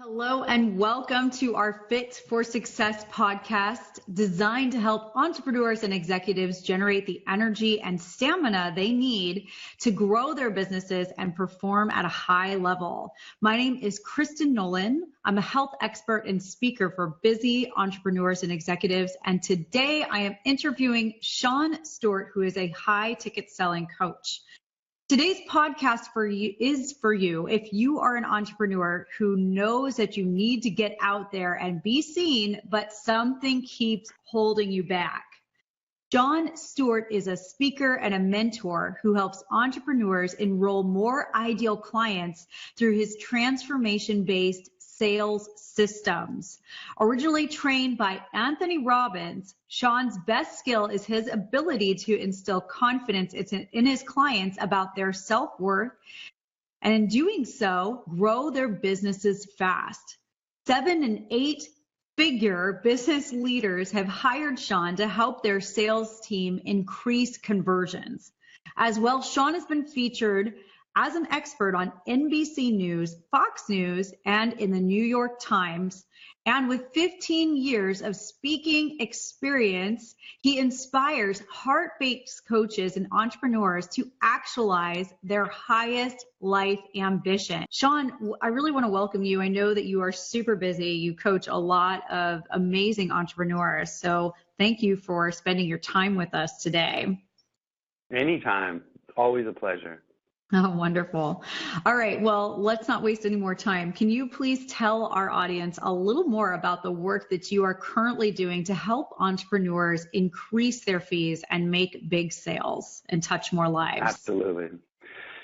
Hello and welcome to our Fit for Success podcast, designed to help entrepreneurs and executives generate the energy and stamina they need to grow their businesses and perform at a high level. My name is Kristen Nolan. I'm a health expert and speaker for busy entrepreneurs and executives. And today I am interviewing Sean Stewart, who is a high ticket selling coach. Today's podcast is for you if you are an entrepreneur who knows that you need to get out there and be seen, but something keeps holding you back. Sean Stewart is a speaker and a mentor who helps entrepreneurs enroll more ideal clients through his transformation-based sales systems. Originally trained by Anthony Robbins, Sean's best skill is his ability to instill confidence in his clients about their self-worth, and in doing so, grow their businesses fast. 7- and 8-figure business leaders have hired Sean to help their sales team increase conversions. As well, Sean has been featured as an expert on NBC News, Fox News, and in the New York Times. And with 15 years of speaking experience, he inspires heart-based coaches and entrepreneurs to actualize their highest life ambition. Sean, I really want to welcome you. I know that you are super busy. You coach a lot of amazing entrepreneurs. So thank you for spending your time with us today. Anytime. Always a pleasure. Oh, wonderful. All right. Well, let's not waste any more time. Can you please tell our audience a little more about the work that you are currently doing to help entrepreneurs increase their fees and make big sales and touch more lives? Absolutely.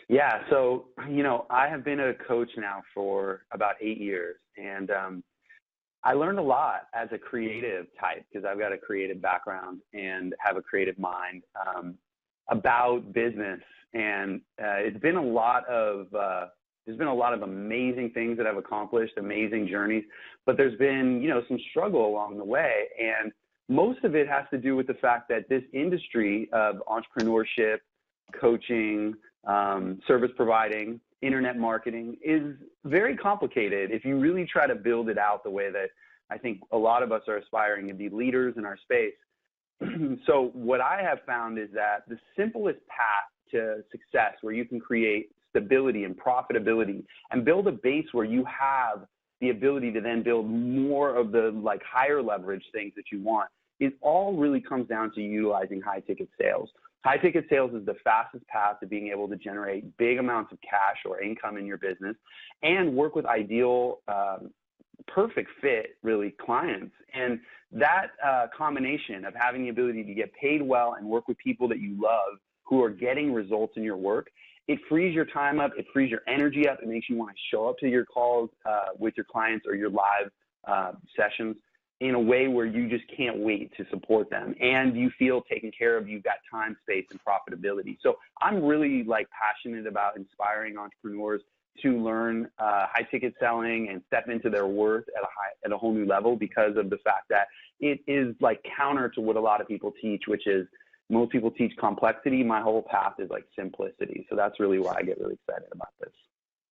Yeah. So, I have been a coach now for about 8 years, and I learned a lot as a creative type because I've got a creative background and have a creative mind about business. And it's been a lot of there's been a lot of amazing things that I've accomplished, amazing journeys, but there's been some struggle along the way, and most of it has to do with the fact that this industry of entrepreneurship, coaching, service providing, internet marketing is very complicated if you really try to build it out the way that I think a lot of us are aspiring to be leaders in our space. So what I have found is that the simplest path to success, where you can create stability and profitability and build a base where you have the ability to then build more of the higher leverage things that you want, it all really comes down to utilizing high ticket sales. High ticket sales is the fastest path to being able to generate big amounts of cash or income in your business and work with ideal, perfect fit, really, clients. And that combination of having the ability to get paid well and work with people that you love who are getting results in your work, it frees your time up, it frees your energy up, it makes you want to show up to your calls with your clients or your live sessions in a way where you just can't wait to support them, and you feel taken care of. You've got time, space, and profitability. So I'm really passionate about inspiring entrepreneurs to learn high ticket selling and step into their worth at a whole new level, because of the fact that it is counter to what a lot of people teach, which is most people teach complexity. My whole path is simplicity. So that's really why I get really excited about this.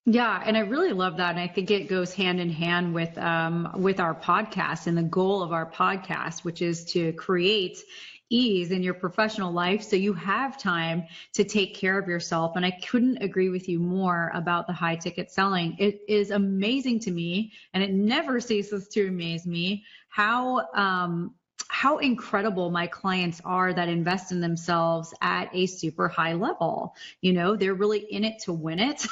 Yeah, and I really love that. And I think it goes hand in hand with our podcast and the goal of our podcast, which is to create ease in your professional life so you have time to take care of yourself. And I couldn't agree with you more about the high ticket selling. It is amazing to me, and it never ceases to amaze me how incredible my clients are that invest in themselves at a super high level. They're really in it to win it.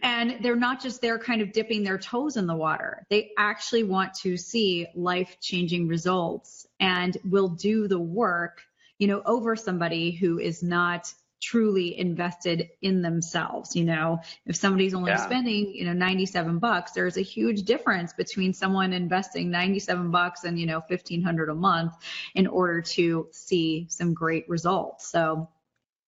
And they're not just there kind of dipping their toes in the water. They actually want to see life-changing results and will do the work, over somebody who is not truly invested in themselves. If somebody's only spending, $97, there's a huge difference between someone investing $97 and, $1,500 a month in order to see some great results. So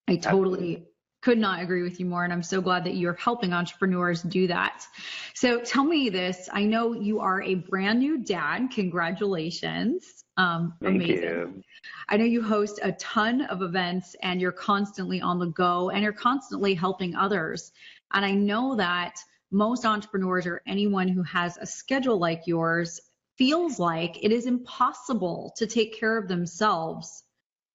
I totally could not agree with you more. And I'm so glad that you're helping entrepreneurs do that. So tell me this, I know you are a brand new dad. Congratulations. Amazing. You. I know you host a ton of events and you're constantly on the go and you're constantly helping others. And I know that most entrepreneurs or anyone who has a schedule like yours feels like it is impossible to take care of themselves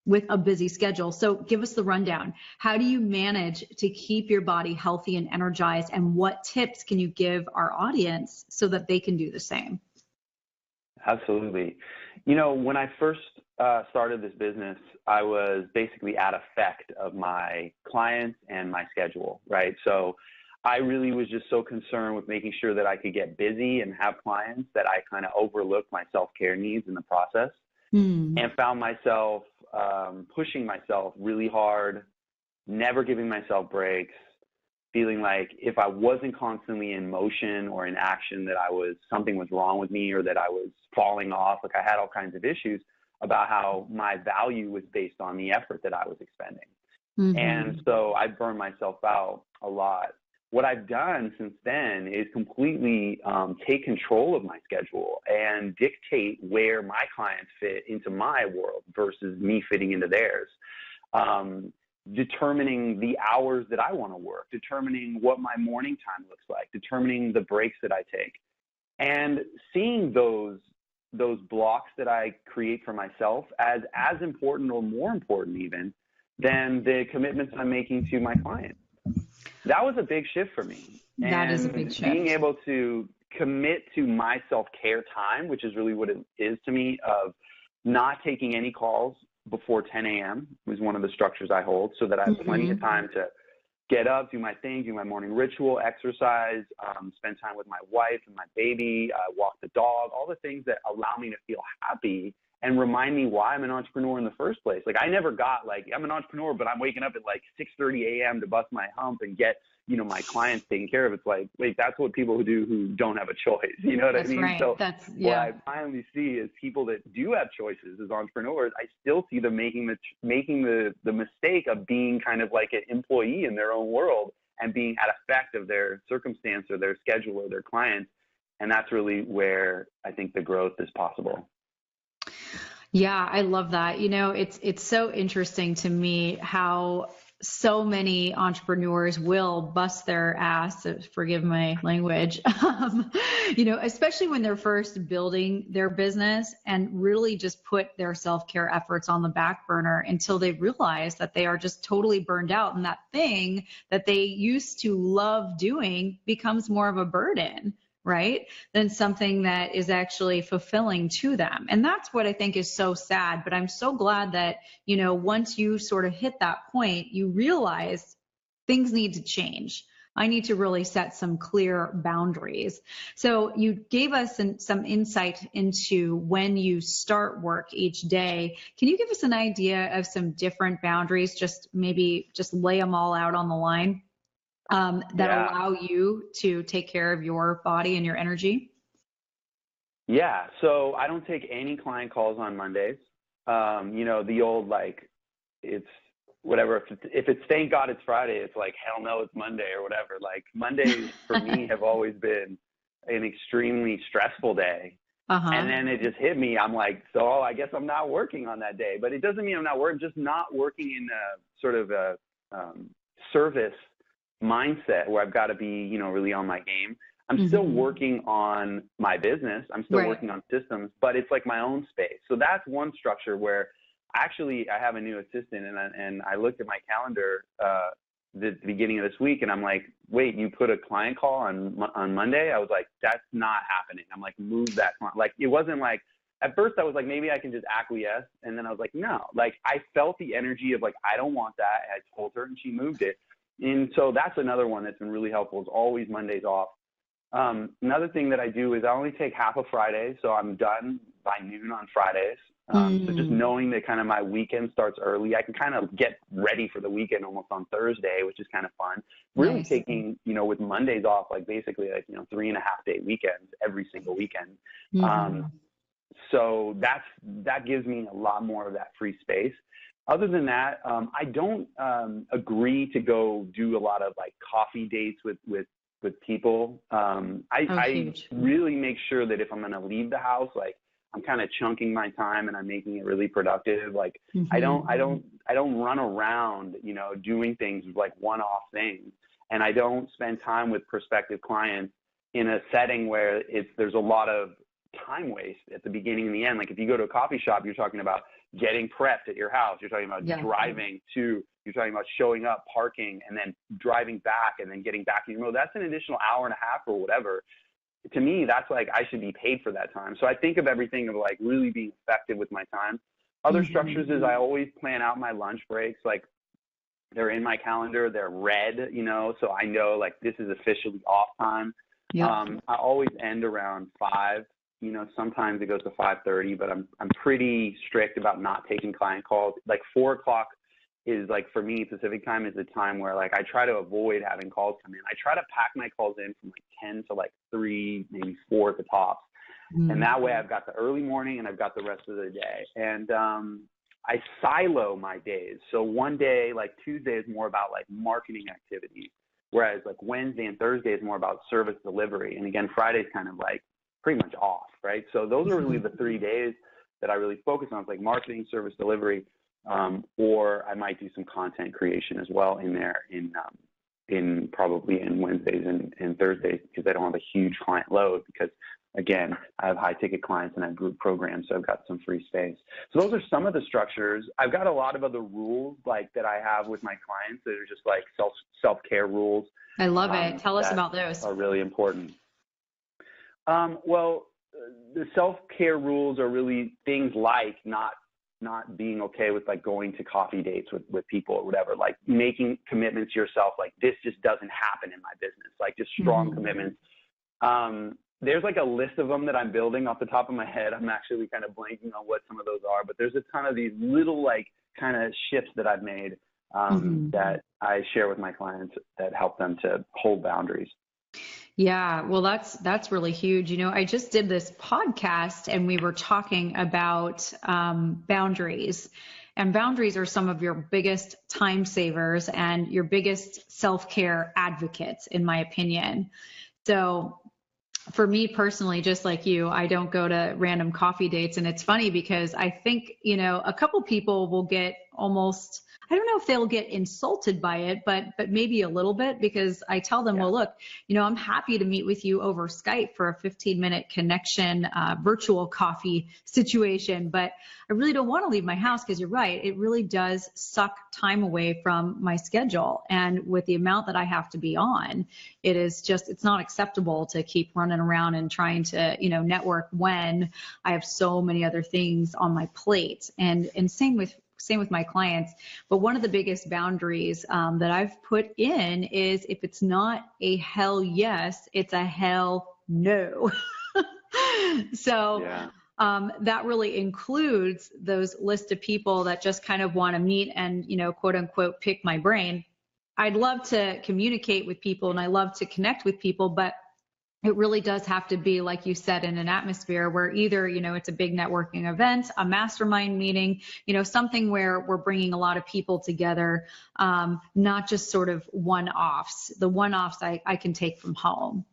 with a busy schedule. So give us the rundown. How do you manage to keep your body healthy and energized? And what tips can you give our audience so that they can do the same? Absolutely. You know, when I first started this business, I was basically at effect of my clients and my schedule, right? So I really was just so concerned with making sure that I could get busy and have clients that I kind of overlooked my self-care needs in the process, and found myself pushing myself really hard, never giving myself breaks, feeling like if I wasn't constantly in motion or in action, that something was wrong with me, or that I was falling off. Like, I had all kinds of issues about how my value was based on the effort that I was expending. And so I burned myself out a lot. What I've done since then is completely take control of my schedule and dictate where my clients fit into my world versus me fitting into theirs. Determining the hours that I want to work, determining what my morning time looks like, determining the breaks that I take, and seeing those blocks that I create for myself as important or more important even than the commitments I'm making to my clients. That was a big shift for me. That is a big shift. Being able to commit to my self-care time, which is really what it is to me, of not taking any calls before 10 a.m. is one of the structures I hold, so that I have plenty of time to get up, do my thing, do my morning ritual, exercise, spend time with my wife and my baby, walk the dog, all the things that allow me to feel happy and remind me why I'm an entrepreneur in the first place. Like, I never got like, I'm an entrepreneur, but I'm waking up at like 6:30 a.m. to bust my hump and get, my clients taken care of. It's like, wait, that's what people who don't have a choice. You know what I mean? Right. So what I finally see is people that do have choices as entrepreneurs, I still see them making the mistake of being kind of like an employee in their own world and being at effect of their circumstance or their schedule or their clients. And that's really where I think the growth is possible. Yeah, I love that. It's so interesting to me how so many entrepreneurs will bust their ass, forgive my language, especially when they're first building their business, and really just put their self-care efforts on the back burner until they realize that they are just totally burned out, and that thing that they used to love doing becomes more of a burden, right, than something that is actually fulfilling to them. And that's what I think is so sad. But I'm so glad that, once you sort of hit that point, you realize things need to change. I need to really set some clear boundaries. So you gave us some insight into when you start work each day. Can you give us an idea of some different boundaries? Just lay them all out on the line. That allow you to take care of your body and your energy? Yeah. So I don't take any client calls on Mondays. The old, like, it's whatever. If it's thank God it's Friday, it's like, hell no, it's Monday or whatever. Like, Mondays for me have always been an extremely stressful day. And then it just hit me. I'm like, so I guess I'm not working on that day. But it doesn't mean I'm not working, just not working in a sort of a service mindset where I've got to be, really on my game. I'm still working on my business. I'm still working on systems, but it's like my own space. So that's one structure where actually I have a new assistant, and I looked at my calendar the beginning of this week, and I'm like, wait, you put a client call on Monday? I was like, that's not happening. I'm like, move that client. Like, it wasn't like, at first I was like, maybe I can just acquiesce. And then I was like, no, like, I felt the energy of like, I don't want that. And I told her, and she moved it. And so that's another one that's been really helpful, is always Mondays off. Another thing that I do is I only take half of Friday, so I'm done by noon on Fridays. So just knowing that kind of my weekend starts early, I can kind of get ready for the weekend almost on Thursday, which is kind of fun. Really taking, with Mondays off, like basically like, 3.5 day weekends every single weekend. So that gives me a lot more of that free space. Other than that, I don't agree to go do a lot of like coffee dates with people. I really make sure that if I'm going to leave the house, like, I'm kind of chunking my time and I'm making it really productive. Like, I don't run around, doing things like one-off things. and I don't spend time with prospective clients in a setting where there's a lot of time waste at the beginning and the end. Like if you go to a coffee shop, you're talking about getting prepped at your house. You're talking about driving to, you're talking about showing up, parking, and then driving back and then getting back in your mode. That's an additional hour and a half or whatever. To me, that's like, I should be paid for that time. So I think of everything of like really being effective with my time. Other structures is I always plan out my lunch breaks. Like they're in my calendar, they're red, you know, so I know like this is officially off time. I always end around 5. You know, sometimes it goes to 5:30, but I'm pretty strict about not taking client calls. Like 4 o'clock is like, for me, Pacific time is the time where like I try to avoid having calls come in. I try to pack my calls in from like 10 to like 3, maybe 4 at the tops. And that way I've got the early morning and I've got the rest of the day. And I silo my days. So one day, like Tuesday is more about like marketing activities, whereas like Wednesday and Thursday is more about service delivery. And again, Friday's kind of like pretty much off, right? So those are really the 3 days that I really focus on. It's like marketing, service delivery, or I might do some content creation as well in there in probably in Wednesdays and Thursdays, because I don't have a huge client load, because again, I have high ticket clients and I have group programs, so I've got some free space. So those are some of the structures. I've got a lot of other rules like that I have with my clients that are just like self-care rules. I love it. Tell us about those. Are really important. Well, the self-care rules are really things like not being okay with like going to coffee dates with people or whatever, like making commitments to yourself. Like this just doesn't happen in my business, like just strong commitments. There's like a list of them that I'm building off the top of my head. I'm actually kind of blanking on what some of those are, but there's a ton of these little like kind of shifts that I've made that I share with my clients that help them to hold boundaries. Yeah, well, that's really huge. You know, I just did this podcast and we were talking about boundaries. And boundaries are some of your biggest time savers and your biggest self-care advocates, in my opinion. So for me personally, just like you, I don't go to random coffee dates. And it's funny because I think, you know, a couple people will get almost, I don't know if they'll get insulted by it, but maybe a little bit, because I tell them, well, look, you know, I'm happy to meet with you over Skype for a 15-minute connection, virtual coffee situation, but I really don't want to leave my house, because you're right. It really does suck time away from my schedule. And with the amount that I have to be on, it is just, it's not acceptable to keep running around and trying to, you know, network when I have so many other things on my plate. And same with my clients. But one of the biggest boundaries that I've put in is, if it's not a hell yes, it's a hell no. So that really includes those list of people that just kind of want to meet and, you know, quote unquote, pick my brain. I'd love to communicate with people and I love to connect with people, but it really does have to be, like you said, in an atmosphere where either, you know, it's a big networking event, a mastermind meeting, you know, something where we're bringing a lot of people together, not just sort of one-offs. The one-offs I can take from home.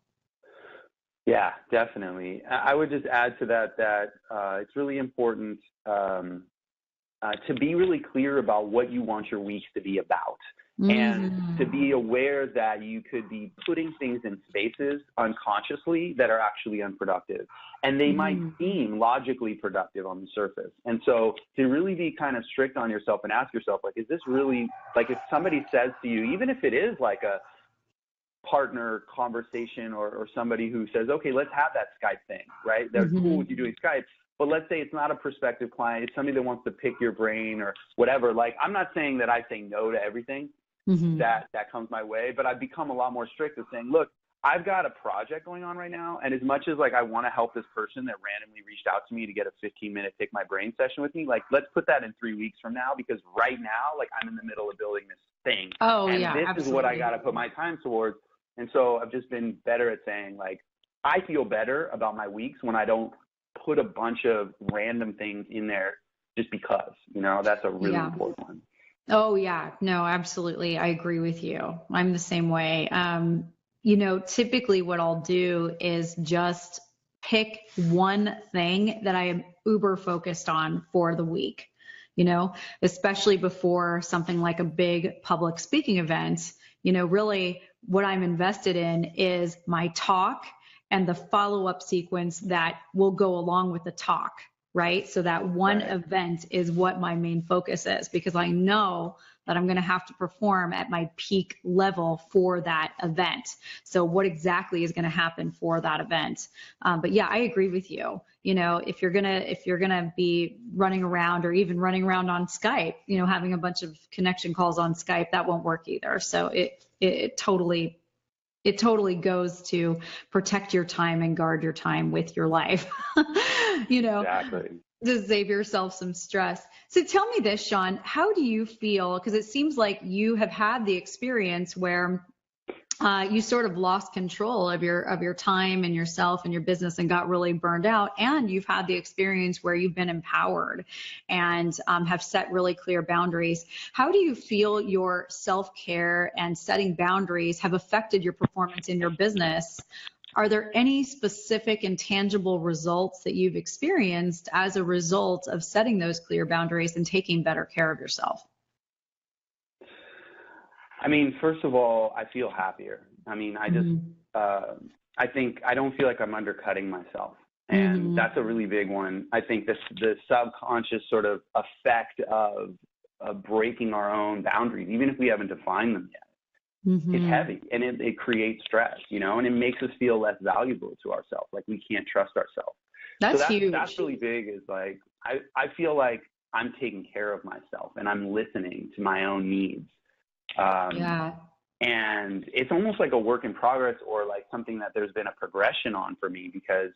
Yeah, definitely. I would just add to that it's really important to be really clear about what you want your weeks to be about. And to be aware that you could be putting things in spaces unconsciously that are actually unproductive. And they might seem logically productive on the surface. And so to really be kind of strict on yourself and ask yourself, like, is this really, like, if somebody says to you, even if it is like a partner conversation or somebody who says, okay, let's have that Skype thing, right? That's cool with you doing Skype. But let's say it's not a prospective client, it's somebody that wants to pick your brain or whatever. Like, I'm not saying that I say no to everything that comes my way, but I've become a lot more strict of saying, look, I've got a project going on right now. And as much as like I want to help this person that randomly reached out to me to get a 15-minute pick my brain session with me, like, let's put that in 3 weeks from now, because right now, like, I'm in the middle of building this thing. And this absolutely is what I got to put my time towards. And so I've just been better at saying, like, I feel better about my weeks when I don't put a bunch of random things in there just because, you know, that's a really important one. Oh, yeah. No, absolutely. I agree with you. I'm the same way. You know, typically what I'll do is just pick one thing that I am uber focused on for the week, you know, especially before something like a big public speaking event. You know, really what I'm invested in is my talk and the follow-up sequence that will go along with the talk, right? So that one event is what my main focus is, because I know that I'm going to have to perform at my peak level for that event. So what exactly is going to happen for that event? But yeah, I agree with you. You know, if you're gonna be running around, or even running around on Skype, you know, having a bunch of connection calls on Skype, that won't work either. So it totally goes to protect your time and guard your time with your life. You know, Exactly. To save yourself some stress. So tell me this, Sean, how do you feel? Because it seems like you have had the experience where you sort of lost control of your time and yourself and your business and got really burned out. And you've had the experience where you've been empowered and have set really clear boundaries. How do you feel your self-care and setting boundaries have affected your performance in your business? Are there any specific and tangible results that you've experienced as a result of setting those clear boundaries and taking better care of yourself? I mean, first of all, I feel happier. I mean, I just, I think I don't feel like I'm undercutting myself. And that's a really big one. I think the subconscious sort of effect of breaking our own boundaries, even if we haven't defined them yet, it's heavy, and it creates stress, you know, and it makes us feel less valuable to ourselves. Like we can't trust ourselves. That's huge. That's really big, is like, I feel like I'm taking care of myself and I'm listening to my own needs. And it's almost like a work in progress, or like something that there's been a progression on for me, because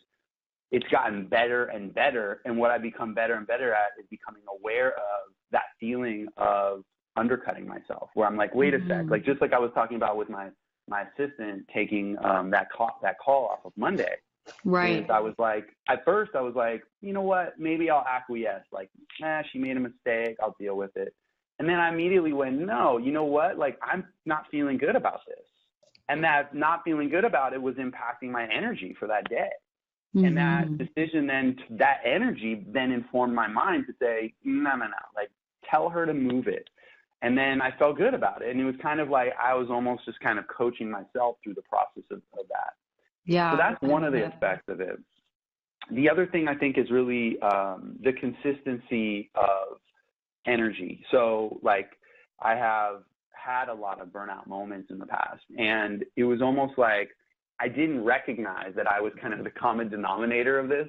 it's gotten better and better. And what I become better and better at is becoming aware of that feeling of undercutting myself, where I'm like, wait a sec, like just like I was talking about with my assistant taking that call off of Monday. Right. I was like, at first I was like, you know what, maybe I'll acquiesce, like, she made a mistake, I'll deal with it. And then I immediately went, no, you know what, like, I'm not feeling good about this. And that not feeling good about it was impacting my energy for that day. And that decision then, that energy then informed my mind to say, no, like, tell her to move it. And then I felt good about it. And it was kind of like I was almost just kind of coaching myself through the process of that. Yeah. So that's one of the aspects of it. The other thing I think is really the consistency of energy. So like, I have had a lot of burnout moments in the past, and it was almost like I didn't recognize that I was kind of the common denominator of this.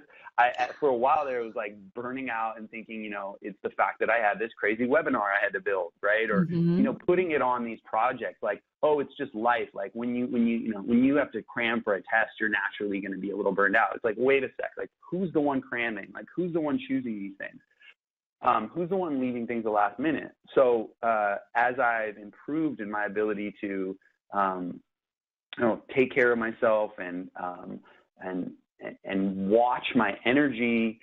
For a while there, it was like burning out and thinking, you know, it's the fact that I had this crazy webinar I had to build, right? Or, you know, putting it on these projects like, oh, it's just life. Like when you have to cram for a test, you're naturally going to be a little burned out. It's like, wait a sec, like who's the one cramming? Like who's the one choosing these things? Who's the one leaving things the last minute? So as I've improved in my ability to, you know, take care of myself and watch my energy,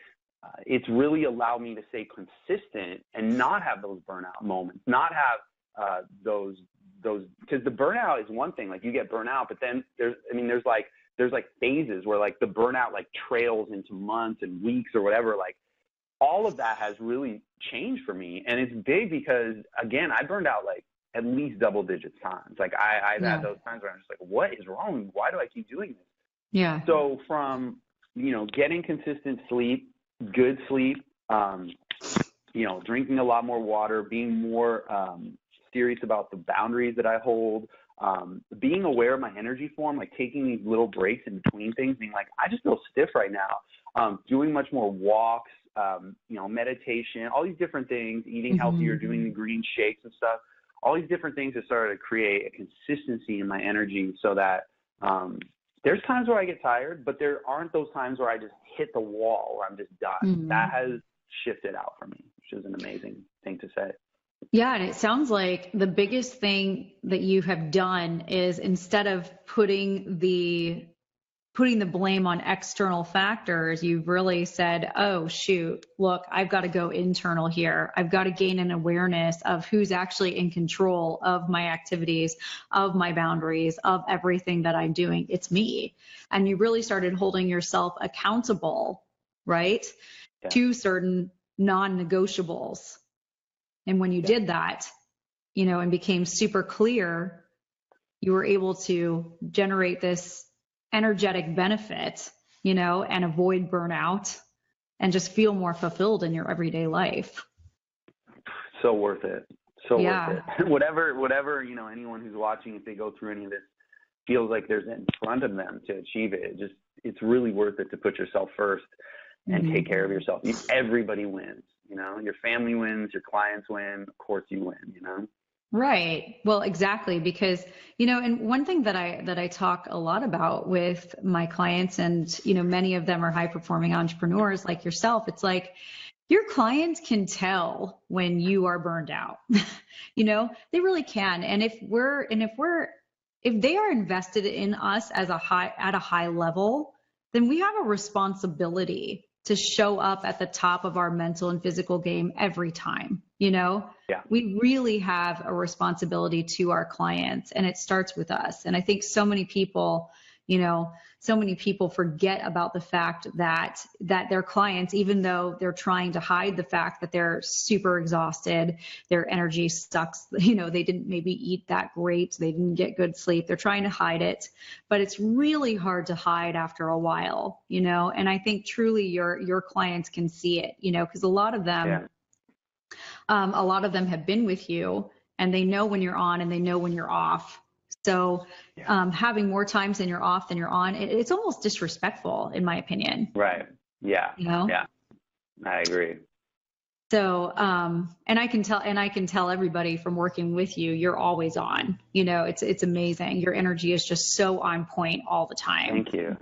it's really allowed me to stay consistent and not have those burnout moments, not have those, because the burnout is one thing, like you get burnout, but then there's like phases where like the burnout like trails into months and weeks or whatever. Like all of that has really changed for me. And it's big because, again, I burned out like at least double digits times. Like I've had those times where I'm just like, what is wrong? Why do I keep doing this? Yeah. So from, you know, getting consistent sleep, good sleep, you know, drinking a lot more water, being more serious about the boundaries that I hold, being aware of my energy form, like taking these little breaks in between things, being like, I just feel stiff right now, doing much more walks, you know, meditation, all these different things, eating healthier, doing the green shakes and stuff, all these different things have started to create a consistency in my energy so that there's times where I get tired, but there aren't those times where I just hit the wall where I'm just done. That has shifted out for me, which is an amazing thing to say. Yeah, and it sounds like the biggest thing that you have done is, instead of putting the blame on external factors, you've really said, oh, shoot, look, I've got to go internal here. I've got to gain an awareness of who's actually in control of my activities, of my boundaries, of everything that I'm doing. It's me. And you really started holding yourself accountable, right, to certain non-negotiables. And when you did that, you know, and became super clear you were able to generate this energetic benefit, you know, and avoid burnout and just feel more fulfilled in your everyday life. So worth it. So Yeah. worth it. Whatever, you know, anyone who's watching, if they go through any of this, feels like there's in front of them to achieve it. It's really worth it to put yourself first and take care of yourself. Everybody wins, you know, your family wins, your clients win, of course you win, you know? Right. Well, exactly. Because, you know, and one thing that I talk a lot about with my clients, and, you know, many of them are high performing entrepreneurs like yourself. It's like your clients can tell when you are burned out, you know, they really can. And if they are invested in us at a high level, then we have a responsibility to show up at the top of our mental and physical game every time, you know? Yeah. We really have a responsibility to our clients, and it starts with us. And I think so many people, you know, forget about the fact that their clients, even though they're trying to hide the fact that they're super exhausted, their energy sucks, you know, they didn't maybe eat that great, they didn't get good sleep, they're trying to hide it, but it's really hard to hide after a while, you know. And I think truly your clients can see it, you know, because a lot of them have been with you, and they know when you're on and they know when you're off. So having more times than you're off than you're on, it's almost disrespectful, in my opinion. Right. Yeah. You know? Yeah. I agree. So, and I can tell everybody from working with you, you're always on. You know, it's amazing. Your energy is just so on point all the time. Thank you.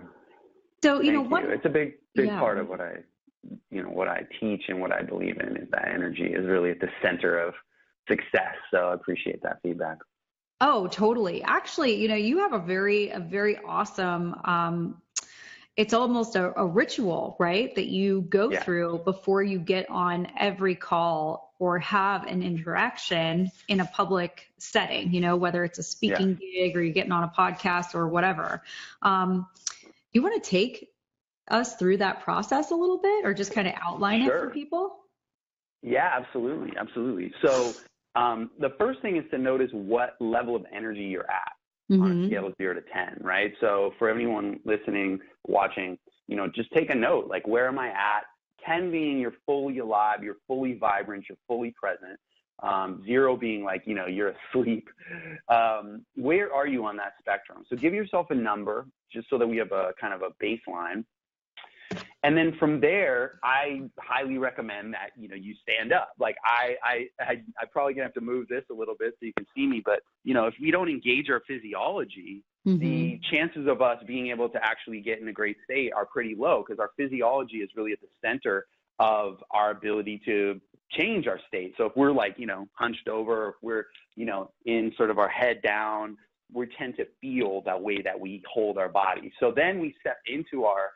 So, you Thank know, you. It's a big part of what I teach and what I believe in, is that energy is really at the center of success. So I appreciate that feedback. Oh, totally. Actually, you know, you have a very awesome, it's almost a ritual, right? That you go through before you get on every call or have an interaction in a public setting, you know, whether it's a speaking gig or you're getting on a podcast or whatever. You want to take us through that process a little bit, or just kind of outline it for people? Yeah, absolutely. Absolutely. So, the first thing is to notice what level of energy you're at on a scale of 0 to 10, right? So for anyone listening, watching, you know, just take a note, like, where am I at? 10 being you're fully alive, you're fully vibrant, you're fully present. 0 being like, you know, you're asleep. Where are you on that spectrum? So give yourself a number, just so that we have a kind of a baseline. And then from there, I highly recommend that, you know, you stand up. Like I probably gonna have to move this a little bit so you can see me, but you know, if we don't engage our physiology, the chances of us being able to actually get in a great state are pretty low, because our physiology is really at the center of our ability to change our state. So if we're like, you know, hunched over, or if we're, you know, in sort of our head down, we tend to feel that way that we hold our body. So then we step into our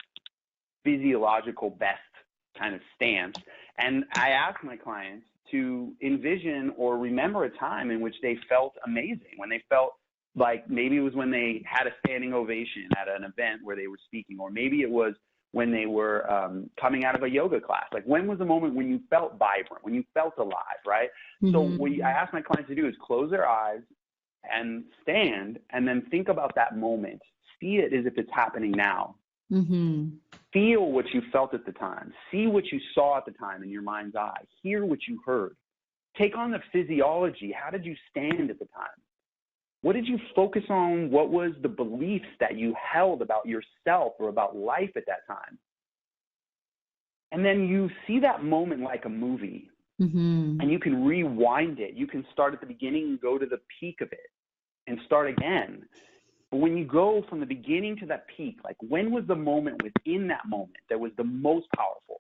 physiological best kind of stance. And I ask my clients to envision or remember a time in which they felt amazing, when they felt like, maybe it was when they had a standing ovation at an event where they were speaking, or maybe it was when they were coming out of a yoga class. Like, when was the moment when you felt vibrant, when you felt alive, right? So what I ask my clients to do is close their eyes and stand, and then think about that moment. See it as if it's happening now. Feel what you felt at the time. See what you saw at the time in your mind's eye. Hear what you heard. Take on the physiology. How did you stand at the time? What did you focus on? What was the beliefs that you held about yourself or about life at that time? And then you see that moment like a movie, and you can rewind it. You can start at the beginning and go to the peak of it and start again. But when you go from the beginning to that peak, like, when was the moment within that moment that was the most powerful?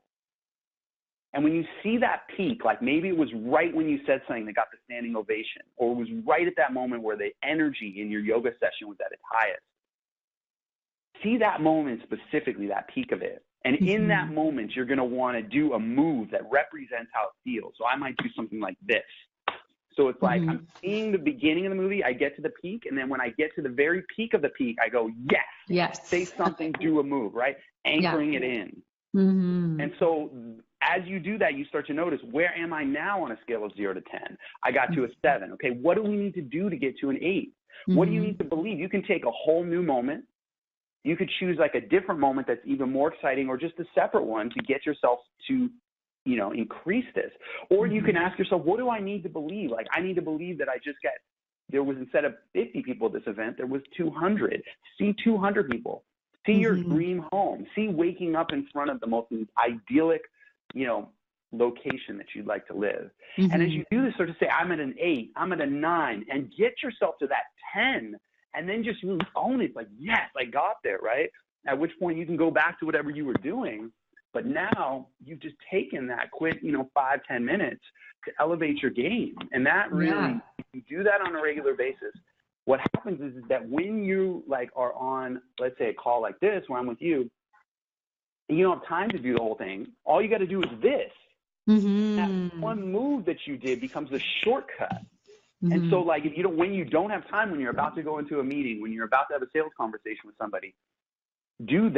And when you see that peak, like maybe it was right when you said something that got the standing ovation, or it was right at that moment where the energy in your yoga session was at its highest. See that moment specifically, that peak of it. And in that moment, you're going to want to do a move that represents how it feels. So I might do something like this. So it's like, I'm seeing the beginning of the movie, I get to the peak, and then when I get to the very peak of the peak, I go, yes, say something, do a move, right? Anchoring it in. And so as you do that, you start to notice, where am I now on a scale of 0 to 10? I got to a 7. Okay, what do we need to do to get to an 8? What do you need to believe? You can take a whole new moment. You could choose like a different moment that's even more exciting, or just a separate one to get yourself to, increase this. Or you can ask yourself, what do I need to believe? Like, I need to believe that there was, instead of 50 people at this event, there was 200. See 200 people. See your dream home. See waking up in front of the most idyllic, location that you'd like to live. And as you do this, sort of say, I'm at an 8, I'm at a 9, and get yourself to that 10, and then just really own it. Like, yes, I got there, right? At which point you can go back to whatever you were doing. But now you've just taken that quick, 5-10 minutes to elevate your game. And that really, if you do that on a regular basis, what happens is that when you are on, let's say, a call like this, where I'm with you, and you don't have time to do the whole thing, all you got to do is this. That one move that you did becomes a shortcut. And so when you don't have time, when you're about to go into a meeting, when you're about to have a sales conversation with somebody, do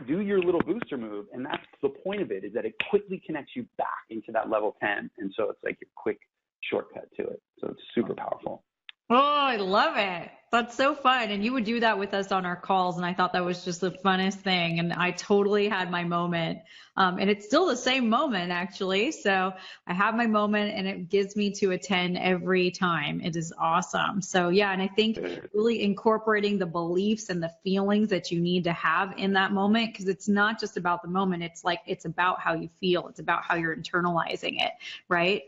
your little booster move. And that's the point of it, is that it quickly connects you back into that level 10. And so it's like your quick shortcut to it. So it's super powerful. Oh, I love it. That's so fun. And you would do that with us on our calls. And I thought that was just the funnest thing. And I totally had my moment. And it's still the same moment, actually. So I have my moment, and it gives me to a 10 every time. It is awesome. So yeah. And I think really incorporating the beliefs and the feelings that you need to have in that moment, because it's not just about the moment. It's about how you feel. It's about how you're internalizing it. Right.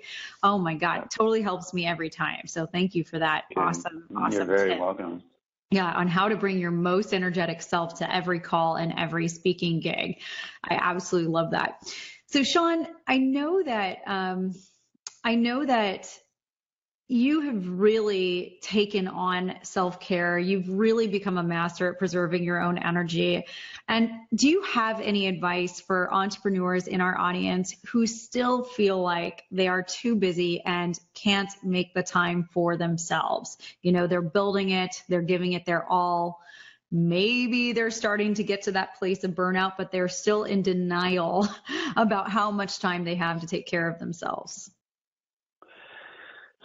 Oh my God. It totally helps me every time. So thank you for that. Awesome. You're very tip. welcome. Yeah, on how to bring your most energetic self to every call and every speaking gig. I absolutely love that. So Sean, I know that you have really taken on self-care. You've really become a master at preserving your own energy. And do you have any advice for entrepreneurs in our audience who still feel like they are too busy and can't make the time for themselves? They're building it, they're giving it their all. Maybe they're starting to get to that place of burnout, but they're still in denial about how much time they have to take care of themselves.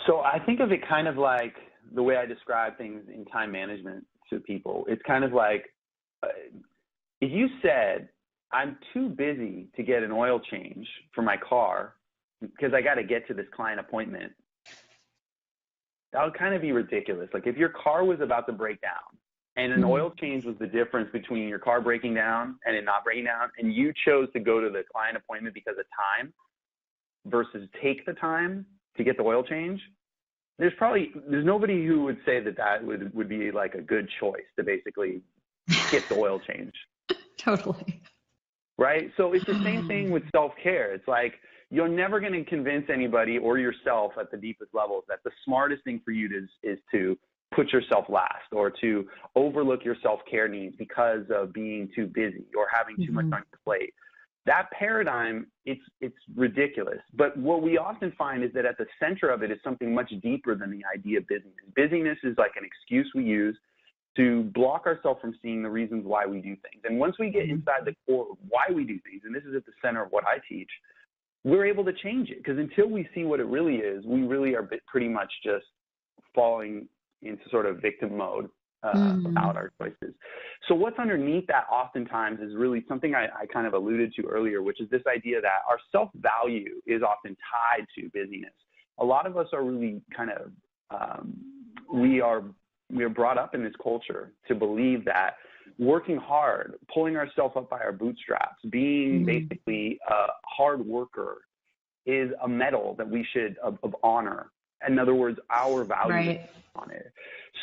So I think of it kind of like the way I describe things in time management to people. It's kind of like, if you said, I'm too busy to get an oil change for my car because I got to get to this client appointment, that would kind of be ridiculous. Like, if your car was about to break down and an oil change was the difference between your car breaking down and it not breaking down, and you chose to go to the client appointment because of time versus take the time to get the oil change, there's nobody who would say that would be like a good choice to basically get the oil change. Totally. Right? So it's the same thing with self-care. It's like, you're never going to convince anybody or yourself at the deepest levels that the smartest thing for you is to put yourself last, or to overlook your self-care needs because of being too busy or having too much on your plate. That paradigm, it's ridiculous. But what we often find is that at the center of it is something much deeper than the idea of busyness. Busyness is like an excuse we use to block ourselves from seeing the reasons why we do things. And once we get inside the core of why we do things, and this is at the center of what I teach, we're able to change it. Because until we see what it really is, we really are pretty much just falling into sort of victim mode about our choices. So what's underneath that oftentimes is really something I kind of alluded to earlier, which is this idea that our self-value is often tied to busyness. A lot of us are really kind of, we are brought up in this culture to believe that working hard, pulling ourselves up by our bootstraps, being basically a hard worker is a medal that we should of honor. In other words, our value on it.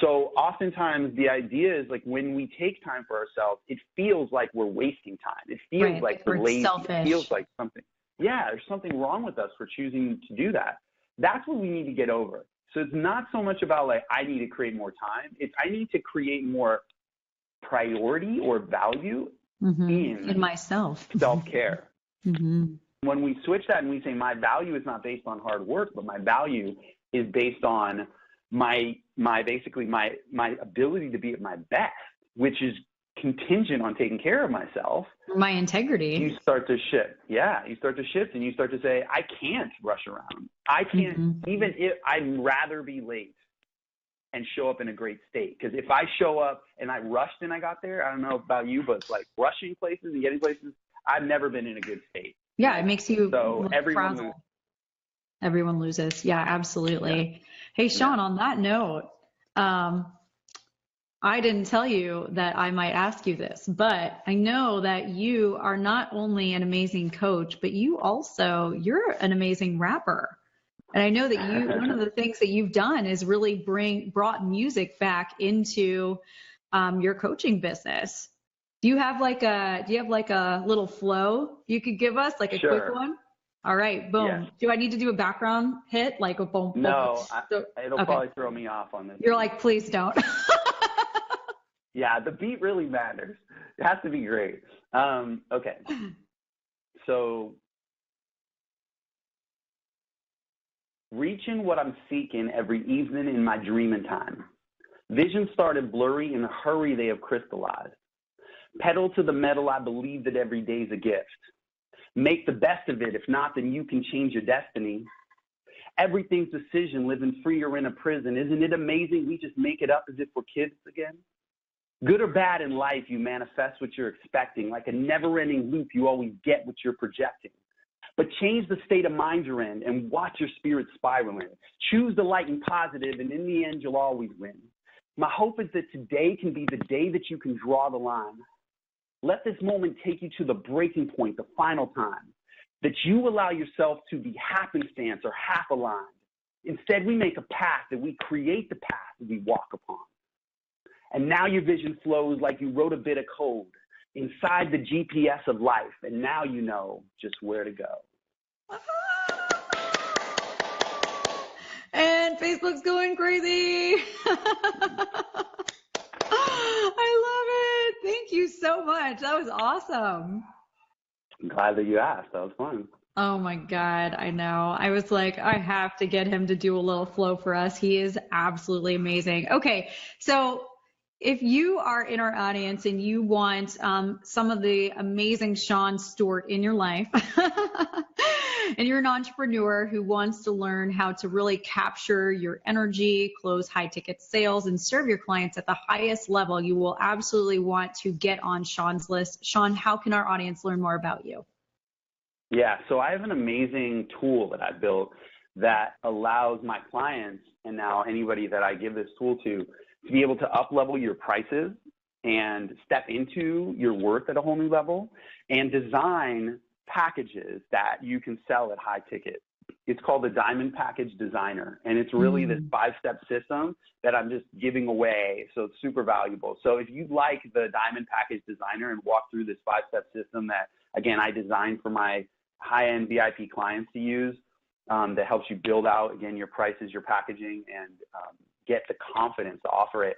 So oftentimes the idea is like, when we take time for ourselves, it feels like we're wasting time. It feels like we're lazy. Selfish. It feels like something. Yeah, there's something wrong with us for choosing to do that. That's what we need to get over. So it's not so much about like, I need to create more time. It's I need to create more priority or value in myself. Self-care. When we switch that and we say, my value is not based on hard work, but my value is based on my ability to be at my best, which is contingent on taking care of myself. My integrity. You start to shift. Yeah, you start to shift, and you start to say, I can't rush around. I can't, even if I'd rather be late and show up in a great state. Because if I show up and I rushed and I got there, I don't know about you, but like rushing places and getting places, I've never been in a good state. Yeah, it makes you so everyone frazzled. Everyone loses. Yeah, absolutely. Yeah. Hey, Sean, on that note, I didn't tell you that I might ask you this, but I know that you are not only an amazing coach, but you're an amazing rapper. And I know that one of the things that you've done is really brought music back into your coaching business. Do you have like a little flow you could give us, like a quick one? All right, boom. Yes. Do I need to do a background hit, like a boom? No, it'll probably throw me off on this. You're like, please don't. Yeah, the beat really matters. It has to be great. Okay. So, reaching what I'm seeking every evening in my dreaming time. Vision started blurry, in a hurry they have crystallized. Pedal to the metal, I believe that every day's a gift. Make the best of it. If not, then you can change your destiny. Everything's decision, living free or in a prison. Isn't it amazing we just make it up as if we're kids again? Good or bad in life, you manifest what you're expecting. Like a never-ending loop, you always get what you're projecting. But change the state of mind you're in and watch your spirit spiraling. Choose the light and positive, and in the end, you'll always win. My hope is that today can be the day that you can draw the line. Let this moment take you to the breaking point, the final time, that you allow yourself to be happenstance or half aligned. Instead, we make a path, that we create the path that we walk upon. And now your vision flows like you wrote a bit of code inside the GPS of life, and now you know just where to go. And Facebook's going crazy. I love it. Thank you so much. That was awesome. I'm glad that you asked. That was fun. Oh my God, I know. I was like, I have to get him to do a little flow for us. He is absolutely amazing. Okay, so if you are in our audience and you want some of the amazing Sean Stewart in your life, and you're an entrepreneur who wants to learn how to really capture your energy, close high ticket sales, and serve your clients at the highest level, you will absolutely want to get on Sean's list. Sean, how can our audience learn more about you? Yeah, so I have an amazing tool that I built that allows my clients, and now anybody that I give this tool to be able to up-level your prices and step into your worth at a whole new level and design packages that you can sell at high ticket. It's called the Diamond Package Designer, and it's really this 5-step system that I'm just giving away, so it's super valuable. So if you'd like the Diamond Package Designer and walk through this 5-step system that, again, I designed for my high-end VIP clients to use, that helps you build out, again, your prices, your packaging, and get the confidence to offer it,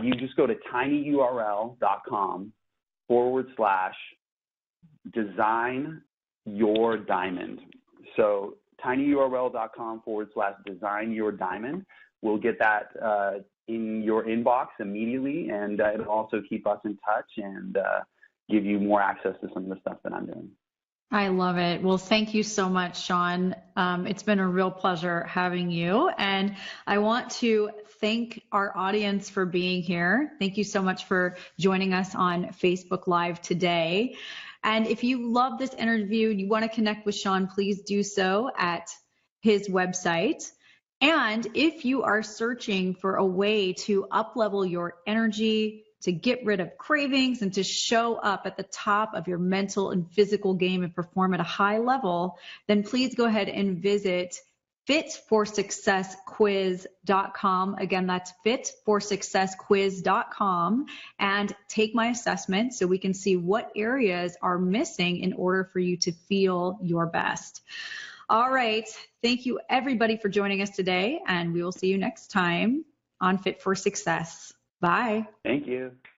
you just go to tinyurl.com/design your diamond. So tinyurl.com/design your diamond. We'll get that in your inbox immediately, and it'll also keep us in touch and give you more access to some of the stuff that I'm doing. I love it. Well, thank you so much, Sean. It's been a real pleasure having you. And I want to thank our audience for being here. Thank you so much for joining us on Facebook Live today. And if you love this interview and you want to connect with Sean, please do so at his website. And if you are searching for a way to up-level your energy, to get rid of cravings, and to show up at the top of your mental and physical game and perform at a high level, then please go ahead and visit fitforsuccessquiz.com. Again, that's fitforsuccessquiz.com, and take my assessment so we can see what areas are missing in order for you to feel your best. All right. Thank you, everybody, for joining us today, and we will see you next time on Fit for Success. Bye. Thank you.